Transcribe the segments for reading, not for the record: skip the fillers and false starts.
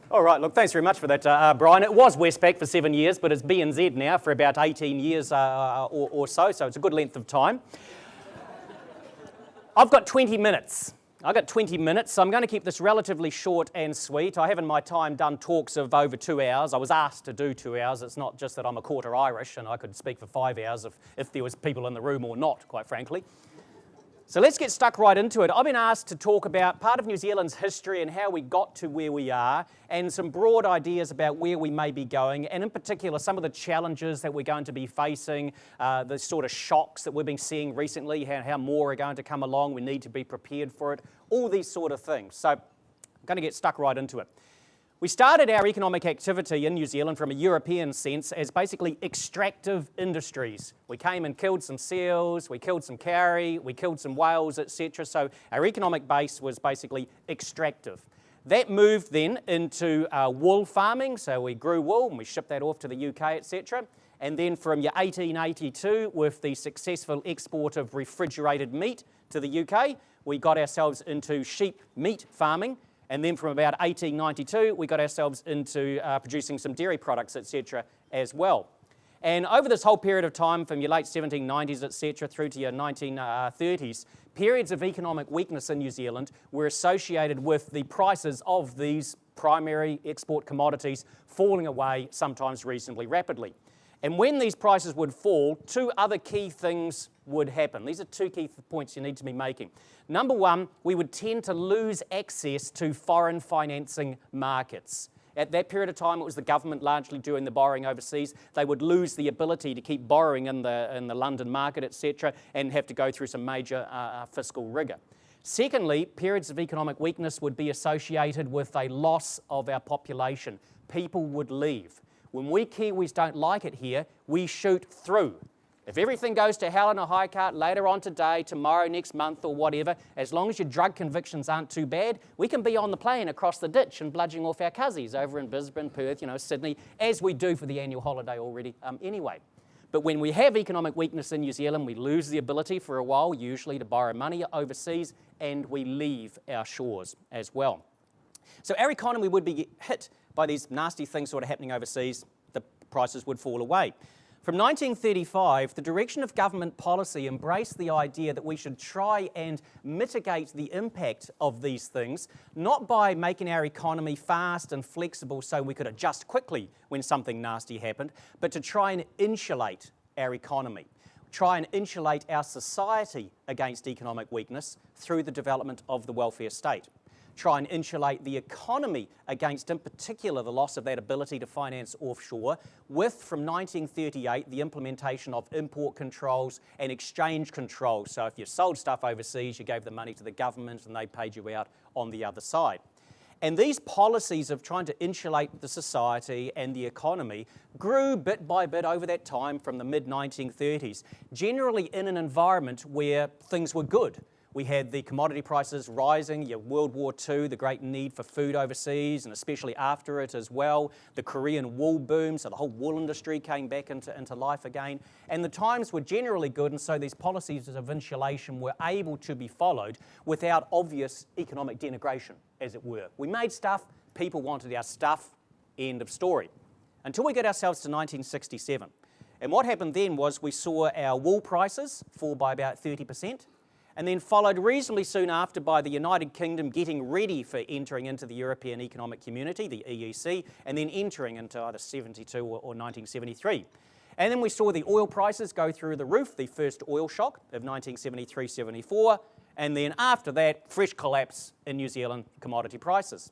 All right, look, thanks very much for that, Brian. It was Westpac for 7 years, but it's BNZ now for about 18 years or so it's a good length of time. I've got 20 minutes. So I'm going to keep this relatively short and sweet. I have in my time done talks of over 2 hours. I was asked to do 2 hours. It's not just that I'm a quarter Irish and I could speak for 5 hours if there was people in the room or not, quite frankly. So let's get stuck right into it. I've been asked to talk about part of New Zealand's history and how we got to where we are, and some broad ideas about where we may be going, and in particular some of the challenges that we're going to be facing, the sort of shocks that we've been seeing recently, how more are going to come along, we need to be prepared for it, all these sort of things. So I'm going to get stuck right into it. We started our economic activity in New Zealand from a European sense as basically extractive industries. We came and killed some seals, we killed some kauri, we killed some whales, etc. So our economic base was basically extractive. That moved then into wool farming, so we grew wool and we shipped that off to the UK, etc. And then from your 1882, with the successful export of refrigerated meat to the UK, we got ourselves into sheep meat farming. And then from about 1892, we got ourselves into producing some dairy products, etc. as well. And over this whole period of time, from your late 1790s, etc., through to your 1930s, periods of economic weakness in New Zealand were associated with the prices of these primary export commodities falling away, sometimes reasonably rapidly. And when these prices would fall, two other key things would happen. These are two key points you need to be making. Number one, we would tend to lose access to foreign financing markets. At that period of time, it was the government largely doing the borrowing overseas. They would lose the ability to keep borrowing in the London market, etc., and have to go through some major fiscal rigour. Secondly, periods of economic weakness would be associated with a loss of our population. People would leave. When we Kiwis don't like it here, we shoot through. If everything goes to hell in a high cart later on today, tomorrow, next month or whatever, as long as your drug convictions aren't too bad, we can be on the plane across the ditch and bludgeoning off our cousins over in Brisbane, Perth, Sydney, as we do for the annual holiday already anyway. But when we have economic weakness in New Zealand, we lose the ability for a while, usually to borrow money overseas, and we leave our shores as well. So our economy would be hit by these nasty things sort of happening overseas. The prices would fall away. From 1935, the direction of government policy embraced the idea that we should try and mitigate the impact of these things, not by making our economy fast and flexible so we could adjust quickly when something nasty happened, but to try and insulate our economy, try and insulate our society against economic weakness through the development of the welfare state. Try and insulate the economy against, in particular, the loss of that ability to finance offshore, with, from 1938, the implementation of import controls and exchange controls. So if you sold stuff overseas, you gave the money to the government and they paid you out on the other side. And these policies of trying to insulate the society and the economy grew bit by bit over that time from the mid-1930s, generally in an environment where things were good. We had the commodity prices rising, your World War II, the great need for food overseas, and especially after it as well. The Korean wool boom, so the whole wool industry came back into life again. And the times were generally good, and so these policies of insulation were able to be followed without obvious economic denigration, as it were. We made stuff, people wanted our stuff, end of story. Until we get ourselves to 1967. And what happened then was we saw our wool prices fall by about 30%. And then followed reasonably soon after by the United Kingdom getting ready for entering into the European Economic Community, the EEC, and then entering into either 72 or 1973. And then we saw the oil prices go through the roof, the first oil shock of 1973-74, and then after that, fresh collapse in New Zealand commodity prices.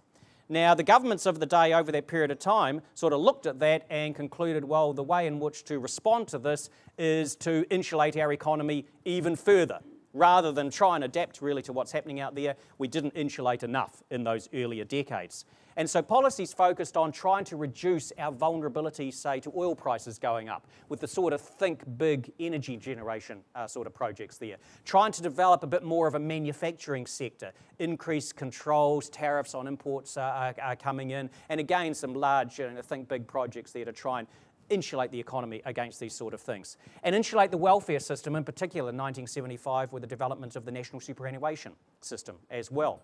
Now, the governments of the day over that period of time sort of looked at that and concluded, well, the way in which to respond to this is to insulate our economy even further. Rather than try and adapt really to what's happening out there, we didn't insulate enough in those earlier decades. And so policies focused on trying to reduce our vulnerability, say, to oil prices going up, with the sort of think big energy generation sort of projects there. Trying to develop a bit more of a manufacturing sector, increase controls, tariffs on imports are coming in, and again, some large think big projects there to try and insulate the economy against these sort of things. And insulate the welfare system, in particular in 1975 with the development of the national superannuation system as well.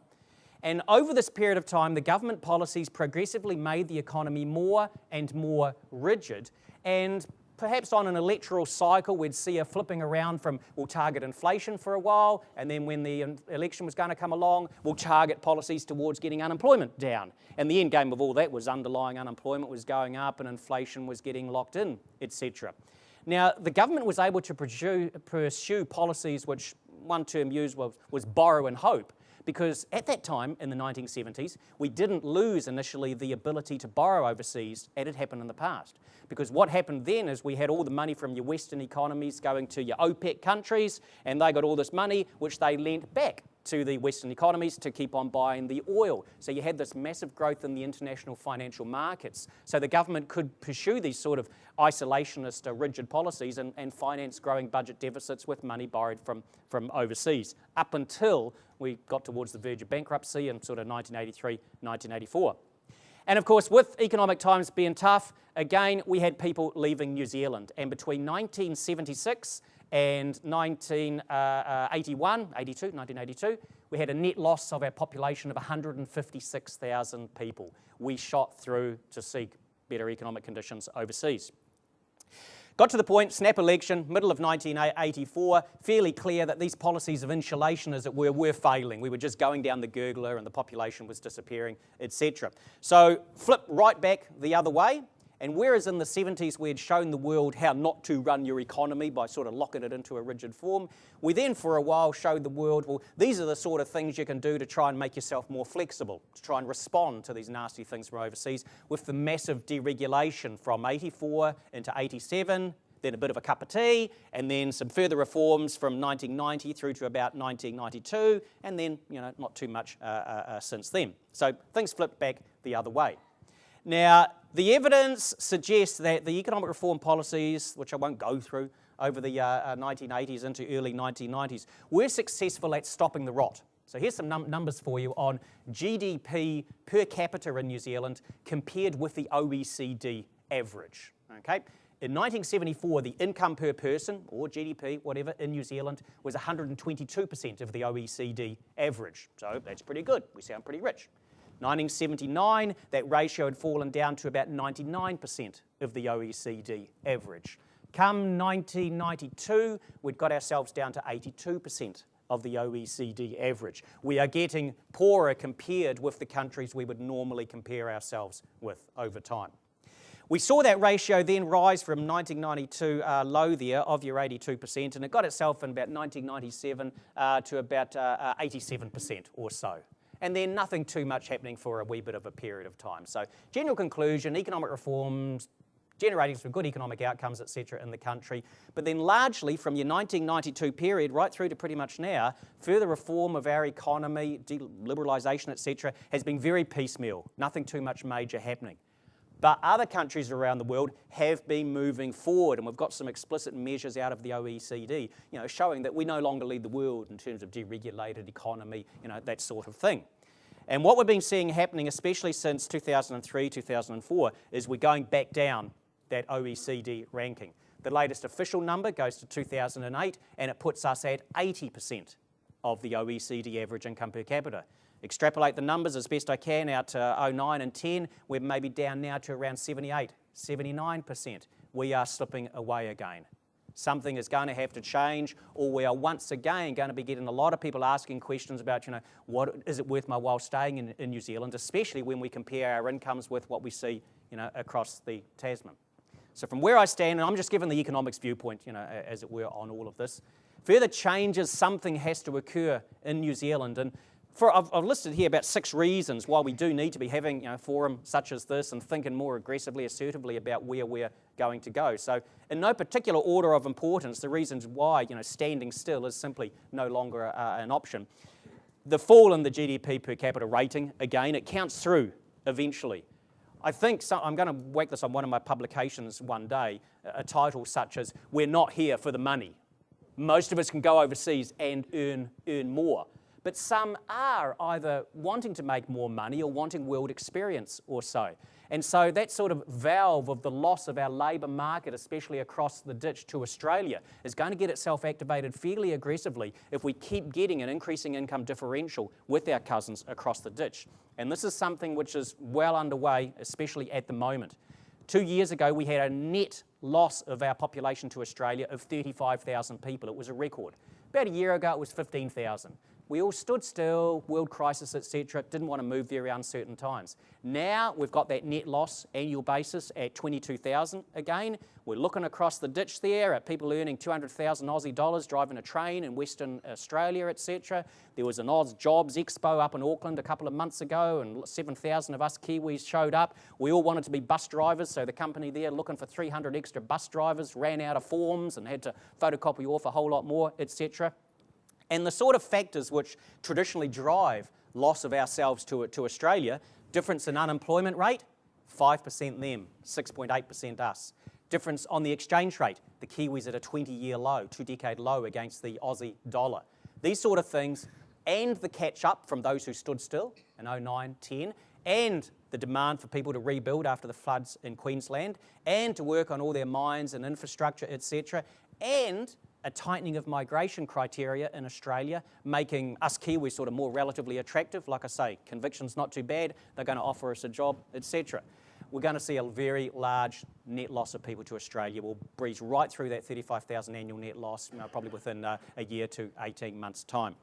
And over this period of time, the government policies progressively made the economy more and more rigid. And perhaps on an electoral cycle, we'd see a flipping around from we'll target inflation for a while, and then when the election was going to come along, we'll target policies towards getting unemployment down. And the end game of all that was underlying unemployment was going up and inflation was getting locked in, etc. Now, the government was able to pursue policies which one term used was borrow and hope, because at that time, in the 1970s, we didn't lose initially the ability to borrow overseas as it happened in the past. Because what happened then is we had all the money from your Western economies going to your OPEC countries, and they got all this money which they lent back to the Western economies to keep on buying the oil. So you had this massive growth in the international financial markets. So the government could pursue these sort of isolationist, rigid policies and finance growing budget deficits with money borrowed from overseas, up until we got towards the verge of bankruptcy in sort of 1983, 1984. And of course, with economic times being tough, again, we had people leaving New Zealand. And between 1976 and 1982, we had a net loss of our population of 156,000 people. We shot through to seek better economic conditions overseas. Got to the point, snap election, middle of 1984, fairly clear that these policies of insulation, as it were failing. We were just going down the gurgler and the population was disappearing, etc. So flip right back the other way. And whereas in the 70s we had shown the world how not to run your economy by sort of locking it into a rigid form, we then for a while showed the world, well, these are the sort of things you can do to try and make yourself more flexible, to try and respond to these nasty things from overseas, with the massive deregulation from 84 into 87, then a bit of a cup of tea, and then some further reforms from 1990 through to about 1992, and then, not too much since then. So things flipped back the other way. Now, the evidence suggests that the economic reform policies, which I won't go through, over the 1980s into early 1990s, were successful at stopping the rot. So here's some numbers for you on GDP per capita in New Zealand compared with the OECD average. Okay? In 1974, the income per person, or GDP, whatever, in New Zealand was 122% of the OECD average. So that's pretty good. We sound pretty rich. 1979, that ratio had fallen down to about 99% of the OECD average. Come 1992, we'd got ourselves down to 82% of the OECD average. We are getting poorer compared with the countries we would normally compare ourselves with over time. We saw that ratio then rise from 1992 low there of your 82%, and it got itself in about 1997 to about 87% or so. And then nothing too much happening for a wee bit of a period of time. So general conclusion, economic reforms, generating some good economic outcomes, etc. in the country. But then largely from your 1992 period right through to pretty much now, further reform of our economy, liberalisation, etc. has been very piecemeal. Nothing too much major happening. But other countries around the world have been moving forward, and we've got some explicit measures out of the OECD, showing that we no longer lead the world in terms of deregulated economy, that sort of thing. And what we've been seeing happening, especially since 2003, 2004, is we're going back down that OECD ranking. The latest official number goes to 2008, and it puts us at 80% of the OECD average income per capita. Extrapolate the numbers as best I can out to 09 and 10, we're maybe down now to around 78, 79%. We are slipping away again. Something is going to have to change, or we are once again going to be getting a lot of people asking questions about, what is it worth my while staying in New Zealand, especially when we compare our incomes with what we see, across the Tasman. So from where I stand, and I'm just giving the economics viewpoint, as it were, on all of this, further changes, something has to occur in New Zealand. And I've listed here about 6 reasons why we do need to be having forums such as this and thinking more aggressively, assertively about where we're going to go. So in no particular order of importance, the reasons why standing still is simply no longer an option. The fall in the GDP per capita rating, again, it counts through eventually. I think I'm going to whack this on one of my publications one day, a title such as, "We're not here for the money. Most of us can go overseas and earn more." but some are either wanting to make more money or wanting world experience or so. And so that sort of valve of the loss of our labour market, especially across the ditch to Australia, is going to get itself activated fairly aggressively if we keep getting an increasing income differential with our cousins across the ditch. And this is something which is well underway, especially at the moment. 2 years ago, we had a net loss of our population to Australia of 35,000 people. It was a record. About a year ago, it was 15,000. We all stood still, world crisis, etc., didn't want to move there around certain times. Now we've got that net loss annual basis at 22,000 again. We're looking across the ditch there at people earning 200,000 Aussie dollars driving a train in Western Australia, etc. There was an Oz Jobs Expo up in Auckland a couple of months ago, and 7,000 of us Kiwis showed up. We all wanted to be bus drivers, so the company there looking for 300 extra bus drivers ran out of forms and had to photocopy off a whole lot more, etc. And the sort of factors which traditionally drive loss of ourselves to Australia, difference in unemployment rate, 5% them, 6.8% us. Difference on the exchange rate, the Kiwis at a 20-year low, 2-decade low against the Aussie dollar. These sort of things, and the catch-up from those who stood still in 09, 10, and the demand for people to rebuild after the floods in Queensland, and to work on all their mines and infrastructure, etc., and a tightening of migration criteria in Australia, making us Kiwis sort of more relatively attractive. Like I say, conviction's not too bad, they're going to offer us a job, etc. We're going to see a very large net loss of people to Australia. We'll breeze right through that 35,000 annual net loss, probably within a year to 18 months' time.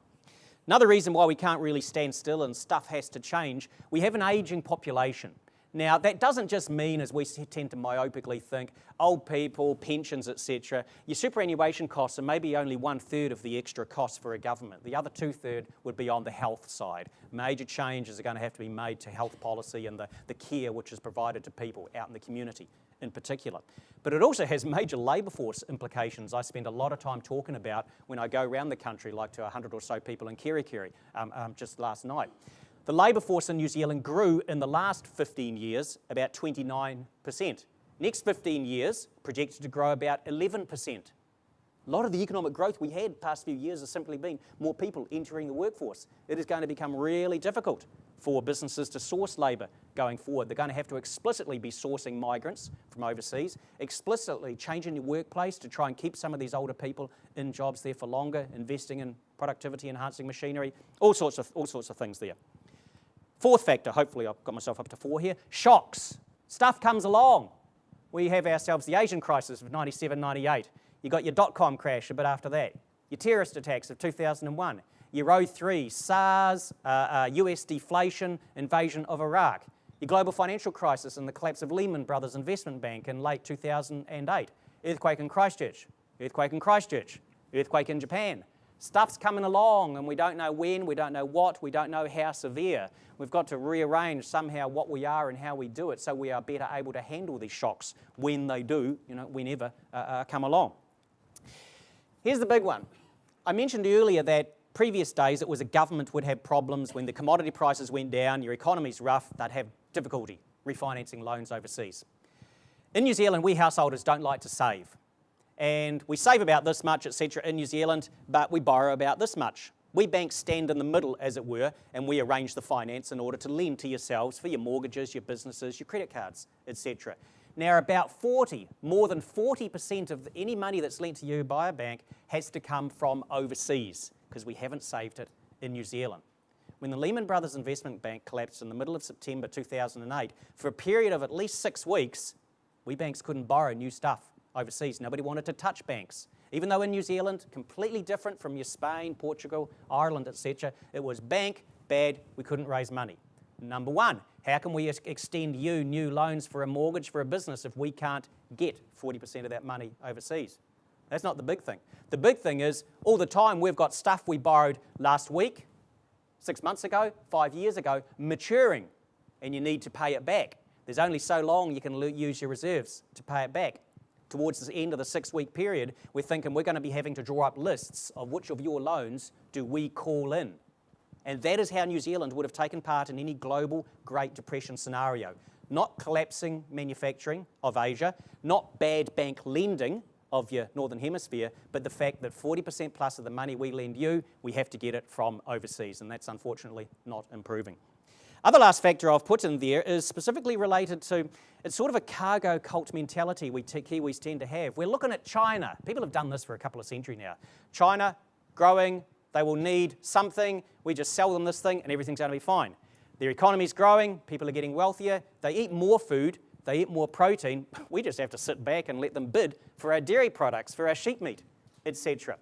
Another reason why we can't really stand still and stuff has to change, we have an ageing population. Now, that doesn't just mean, as we tend to myopically think, old people, pensions, etc. Your superannuation costs are maybe only 1/3 of the extra costs for a government. The other 2/3 would be on the health side. Major changes are going to have to be made to health policy and the care which is provided to people out in the community in particular. But it also has major labour force implications I spend a lot of time talking about when I go around the country, like to 100 or so people in Kerikeri just last night. The labour force in New Zealand grew in the last 15 years about 29%. Next 15 years projected to grow about 11%. A lot of the economic growth we had the past few years has simply been more people entering the workforce. It is going to become really difficult for businesses to source labour going forward. They're going to have to explicitly be sourcing migrants from overseas, explicitly changing your workplace to try and keep some of these older people in jobs there for longer, investing in productivity enhancing machinery, all sorts of things there. Fourth factor, hopefully I've got myself up to 4 here, shocks. Stuff comes along. We have ourselves the Asian crisis of 97, 98. You got your dot-com crash a bit after that. Your terrorist attacks of 2001. Your 03, SARS, US deflation, invasion of Iraq. Your global financial crisis and the collapse of Lehman Brothers Investment Bank in late 2008. Earthquake in Christchurch. Earthquake in Christchurch. Earthquake in Japan. Stuff's coming along and we don't know when, we don't know what, we don't know how severe. We've got to rearrange somehow what we are and how we do it so we are better able to handle these shocks when they do, whenever come along. Here's the big one. I mentioned earlier that previous days it was a government would have problems when the commodity prices went down, your economy's rough, they'd have difficulty refinancing loans overseas. In New Zealand, we householders don't like to save. And we save about this much, etc. in New Zealand, but we borrow about this much. We banks stand in the middle, as it were, and we arrange the finance in order to lend to yourselves for your mortgages, your businesses, your credit cards, etc. Now, about more than 40% of any money that's lent to you by a bank has to come from overseas because we haven't saved it in New Zealand. When the Lehman Brothers Investment Bank collapsed in the middle of September 2008, for a period of at least 6 weeks, we banks couldn't borrow new stuff overseas. Nobody wanted to touch banks. Even though in New Zealand, completely different from your Spain, Portugal, Ireland, etc., it was bank, bad, we couldn't raise money. Number one, how can we extend you new loans for a mortgage for a business if we can't get 40% of that money overseas? That's not the big thing. The big thing is, all the time we've got stuff we borrowed last week, 6 months ago, 5 years ago, maturing, and you need to pay it back. There's only so long you can use your reserves to pay it back. Towards the end of the 6-week period, we're thinking we're going to be having to draw up lists of which of your loans do we call in. And that is how New Zealand would have taken part in any global Great Depression scenario. Not collapsing manufacturing of Asia, not bad bank lending, of your Northern Hemisphere, but the fact that 40% plus of the money we lend you, we have to get it from overseas, and that's unfortunately not improving. Other last factor I've put in there is specifically related to, it's sort of a cargo cult mentality Kiwis tend to have. We're looking at China. People have done this for a couple of centuries now. China, growing, they will need something, we just sell them this thing and everything's going to be fine. Their economy's growing, people are getting wealthier, they eat more food, they eat more protein, we just have to sit back and let them bid for our dairy products, for our sheep meat, etc.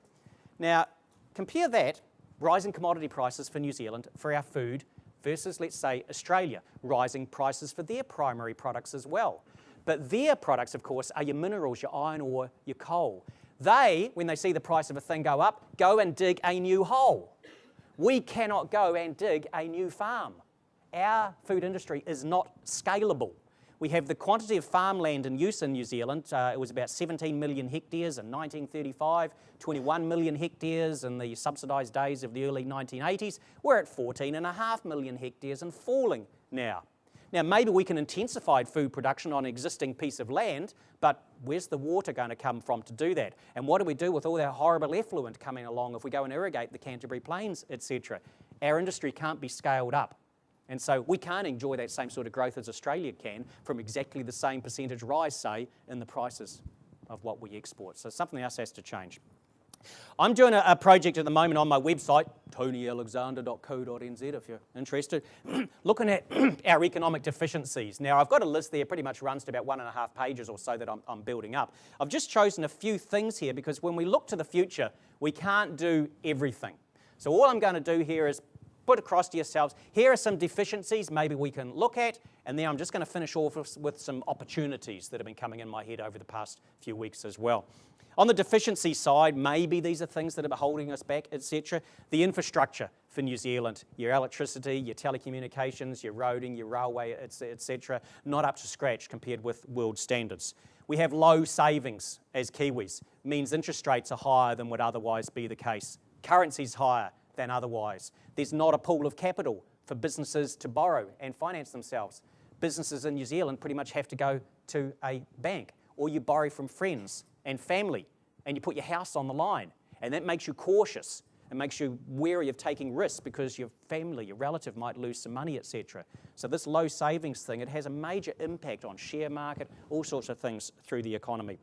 Now, compare that, rising commodity prices for New Zealand, for our food, versus, let's say, Australia, rising prices for their primary products as well. But their products, of course, are your minerals, your iron ore, your coal. They, when they see the price of a thing go up, go and dig a new hole. We cannot go and dig a new farm. Our food industry is not scalable. We have the quantity of farmland in use in New Zealand. It was about 17 million hectares in 1935, 21 million hectares in the subsidised days of the early 1980s. We're at 14.5 million hectares and falling now. Now, maybe we can intensify food production on an existing piece of land, but where's the water going to come from to do that? And what do we do with all that horrible effluent coming along if we go and irrigate the Canterbury Plains, etc.? Our industry can't be scaled up. And so we can't enjoy that same sort of growth as Australia can from exactly the same percentage rise, say, in the prices of what we export. So something else has to change. I'm doing a project at the moment on my website, tonyalexander.co.nz if you're interested, looking at our economic deficiencies. Now, I've got a list there, pretty much runs to about 1.5 pages or so that I'm building up. I've just chosen a few things here because when we look to the future, we can't do everything. So all I'm going to do here is put across to yourselves, here are some deficiencies maybe we can look at, and then I'm just going to finish off with some opportunities that have been coming in my head over the past few weeks as well. On the deficiency side, maybe these are things that are holding us back, etc. The infrastructure for New Zealand, your electricity, your telecommunications, your roading, your railway, etc., not up to scratch compared with world standards. We have low savings as Kiwis, means interest rates are higher than would otherwise be the case. Currency's higher than otherwise. There's not a pool of capital for businesses to borrow and finance themselves. Businesses in New Zealand pretty much have to go to a bank, or you borrow from friends and family, and you put your house on the line, and that makes you cautious. It makes you wary of taking risks because your family, your relative might lose some money, etc. So this low savings thing, it has a major impact on share market, all sorts of things through the economy.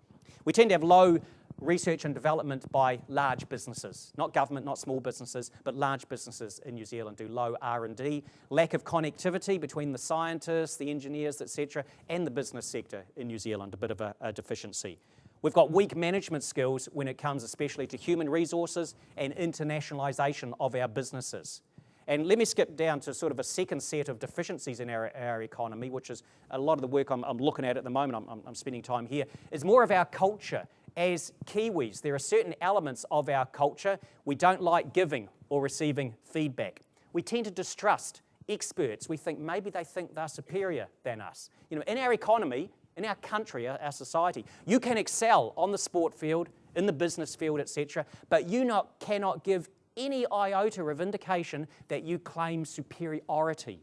We tend to have low research and development by large businesses, not government, not small businesses, but large businesses in New Zealand do low R&D, lack of connectivity between the scientists, the engineers, etc., and the business sector in New Zealand, a bit of a deficiency. We've got weak management skills when it comes especially to human resources and internationalisation of our businesses. And let me skip down to sort of a second set of deficiencies in our economy, which is a lot of the work I'm looking at the moment, I'm spending time here, is more of our culture. As Kiwis, there are certain elements of our culture we don't like giving or receiving feedback. We tend to distrust experts. We think maybe they think they're superior than us. You know, in our economy, in our country, our society, you can excel on the sport field, in the business field, etc., but you cannot give any iota of indication that you claim superiority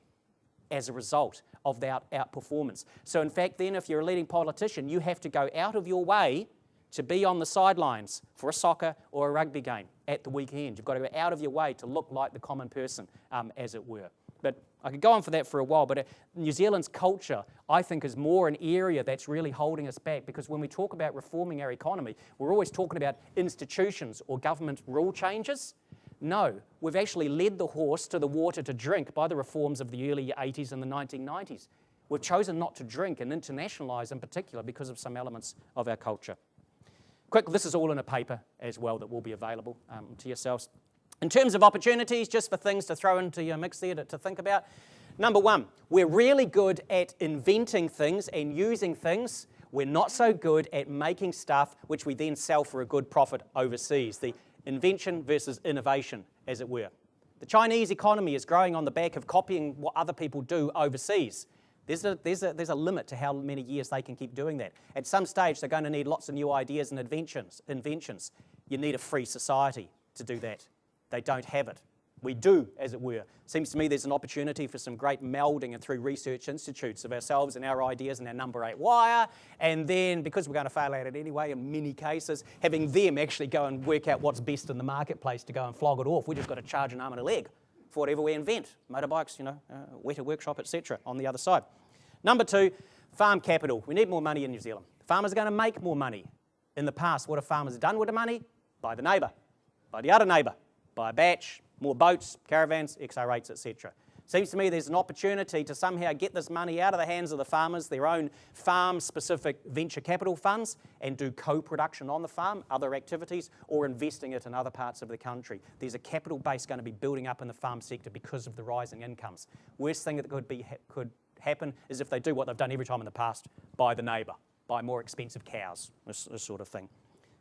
as a result of that outperformance. So in fact, then if you're a leading politician, you have to go out of your way to be on the sidelines for a soccer or a rugby game at the weekend. You've got to go out of your way to look like the common person, as it were. But I could go on for that for a while, but New Zealand's culture, I think, is more an area that's really holding us back, because when we talk about reforming our economy, we're always talking about institutions or government rule changes. No, we've actually led the horse to the water to drink by the reforms of the early 80s and the 1990s. We've chosen not to drink and internationalise in particular because of some elements of our culture. Quick, this is all in a paper as well that will be available to yourselves. In terms of opportunities, just for things to throw into your mix there to think about. Number one, we're really good at inventing things and using things. We're not so good at making stuff which we then sell for a good profit overseas. The invention versus innovation, as it were. The Chinese economy is growing on the back of copying what other people do overseas. There's a limit to how many years they can keep doing that. At some stage, they're going to need lots of new ideas and inventions. You need a free society to do that. They don't have it. We do, as it were. Seems to me there's an opportunity for some great melding and through research institutes of ourselves and our ideas and our number 8 wire, and then, because we're going to fail at it anyway in many cases, having them actually go and work out what's best in the marketplace to go and flog it off. We've just got to charge an arm and a leg for whatever we invent. Motorbikes, Weta workshop, etc. on the other side. Number 2, farm capital. We need more money in New Zealand. Farmers are going to make more money. In the past, what have farmers done with the money? Buy the neighbour, buy the other neighbour, buy a batch, more boats, caravans, XR8s, etc. Seems to me there's an opportunity to somehow get this money out of the hands of the farmers, their own farm-specific venture capital funds, and do co-production on the farm, other activities, or investing it in other parts of the country. There's a capital base going to be building up in the farm sector because of the rising incomes. Worst thing that could happen is if they do what they've done every time in the past, buy the neighbour, buy more expensive cows, this sort of thing.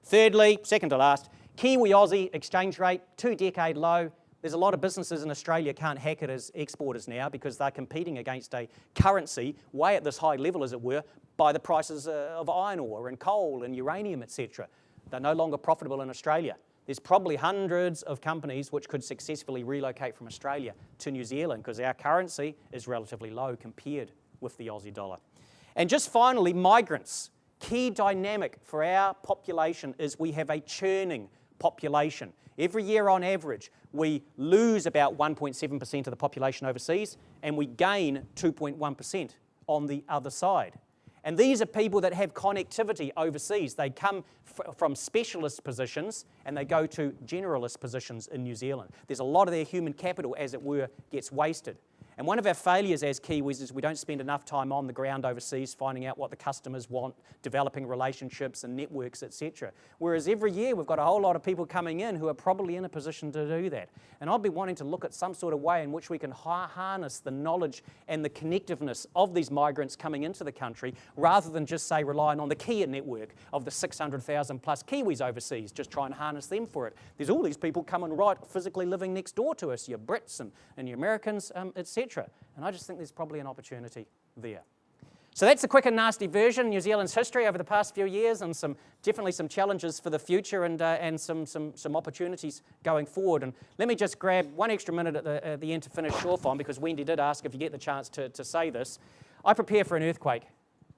Thirdly, second to last, Kiwi-Aussie exchange rate, 2-decade low. There's a lot of businesses in Australia can't hack it as exporters now because they're competing against a currency way at this high level, as it were, by the prices of iron ore and coal and uranium, etc. They're no longer profitable in Australia. There's probably hundreds of companies which could successfully relocate from Australia to New Zealand because our currency is relatively low compared with the Aussie dollar. And just finally, migrants. Key dynamic for our population is we have a churning population. Every year on average, we lose about 1.7% of the population overseas and we gain 2.1% on the other side. And these are people that have connectivity overseas. They come from specialist positions and they go to generalist positions in New Zealand. There's a lot of their human capital, as it were, gets wasted. And one of our failures as Kiwis is we don't spend enough time on the ground overseas finding out what the customers want, developing relationships and networks, etc. Whereas every year we've got a whole lot of people coming in who are probably in a position to do that. And I'd be wanting to look at some sort of way in which we can harness the knowledge and the connectiveness of these migrants coming into the country rather than just, say, relying on the Kia network of the 600,000 plus Kiwis overseas, just try and harness them for it. There's all these people coming right physically living next door to us, your Brits and your Americans, etc. And I just think there's probably an opportunity there. So that's a quick and nasty version, New Zealand's history over the past few years, and definitely some challenges for the future and some opportunities going forward. And let me just grab one extra minute at the end to finish off on, because Wendy did ask if you get the chance to say this. I prepare for an earthquake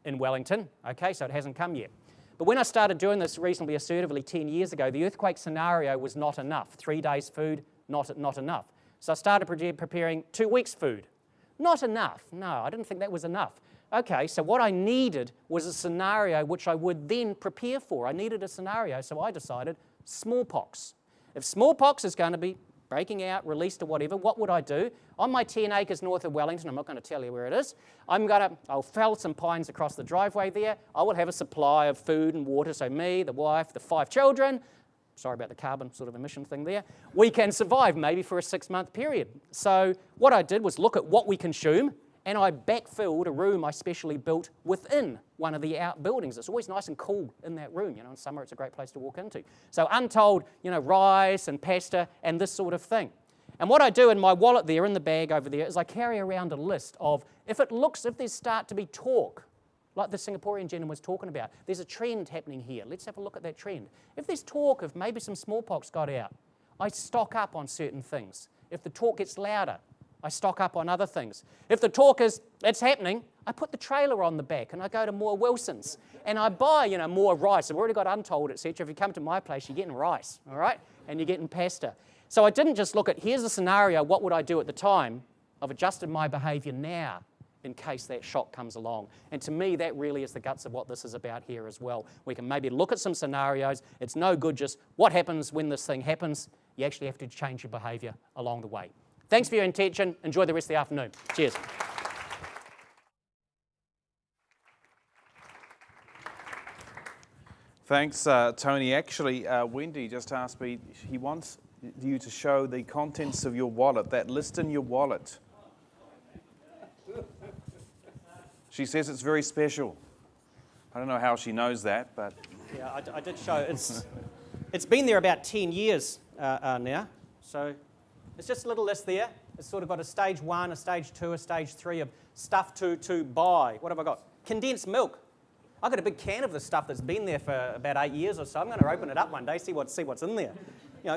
in Wellington, okay, so it hasn't come yet. But when I started doing this reasonably assertively 10 years ago, the earthquake scenario was not enough. 3 days food, not enough. So I started preparing 2 weeks' food. Not enough. No, I didn't think that was enough. Okay, so what I needed was a scenario which I would then prepare for. I needed a scenario, so I decided smallpox. If smallpox is going to be breaking out, released or whatever, what would I do? On my 10 acres north of Wellington, I'm not going to tell you where it is, I'll fell some pines across the driveway there. I will have a supply of food and water, so me, the wife, the 5 children, sorry about the carbon sort of emission thing there, we can survive maybe for a 6-month period. So what I did was look at what we consume, and I backfilled a room I specially built within one of the outbuildings. It's always nice and cool in that room. In summer it's a great place to walk into. So untold, rice and pasta and this sort of thing. And what I do in my wallet there, in the bag over there, is I carry around a list of, if there start to be talk, like the Singaporean gentleman was talking about, there's a trend happening here. Let's have a look at that trend. If there's talk of maybe some smallpox got out, I stock up on certain things. If the talk gets louder, I stock up on other things. If the talk is, it's happening, I put the trailer on the back and I go to more Wilson's and I buy, more rice. I've already got Untold, etc. If you come to my place, you're getting rice, all right? And you're getting pasta. So I didn't just look at, here's a scenario, what would I do at the time? I've adjusted my behaviour now in case that shock comes along. And to me, that really is the guts of what this is about here as well. We can maybe look at some scenarios. It's no good just what happens when this thing happens. You actually have to change your behaviour along the way. Thanks for your attention. Enjoy the rest of the afternoon. Cheers. Thanks, Tony. Actually, Wendy just asked me, he wants you to show the contents of your wallet, that list in your wallet. She says it's very special. I don't know how she knows that, but... Yeah, I did show it. It's been there about 10 years now. So it's just a little list there. It's sort of got a stage 1, a stage 2, a stage 3 of stuff to buy. What have I got? Condensed milk. I've got a big can of this stuff that's been there for about 8 years or so. I'm going to open it up one day, see what's in there.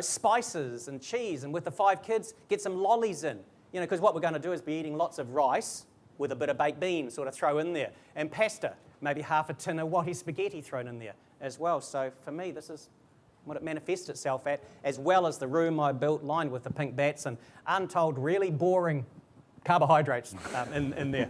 spices and cheese, and with the 5 kids, get some lollies in. Because what we're going to do is be eating lots of rice with a bit of baked beans sort of throw in there, and pasta, maybe half a tin of Watty spaghetti thrown in there as well. So for me, this is what it manifests itself at, as well as the room I built lined with the pink bats and untold really boring carbohydrates in there.